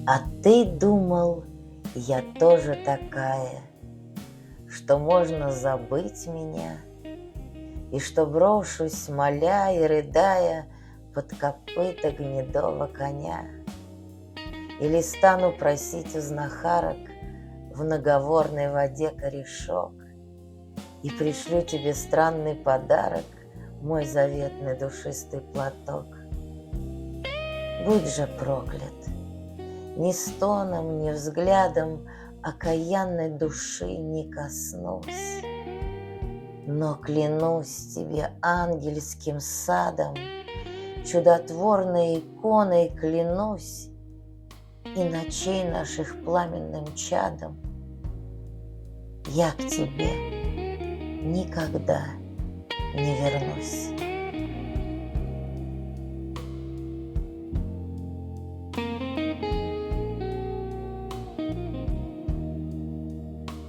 А ты думал, я тоже такая, что можно забыть меня, и что брошусь, моля и рыдая, под копыта гнедого коня, или стану просить у знахарок в наговорной воде корешок, и пришлю тебе странный подарок, мой заветный душистый платок. Будь же проклят! Ни стоном, ни взглядом окаянной души не коснусь, но клянусь тебе ангельским садом, чудотворной иконой клянусь, и ночей наших пламенным чадом я к тебе никогда не вернусь.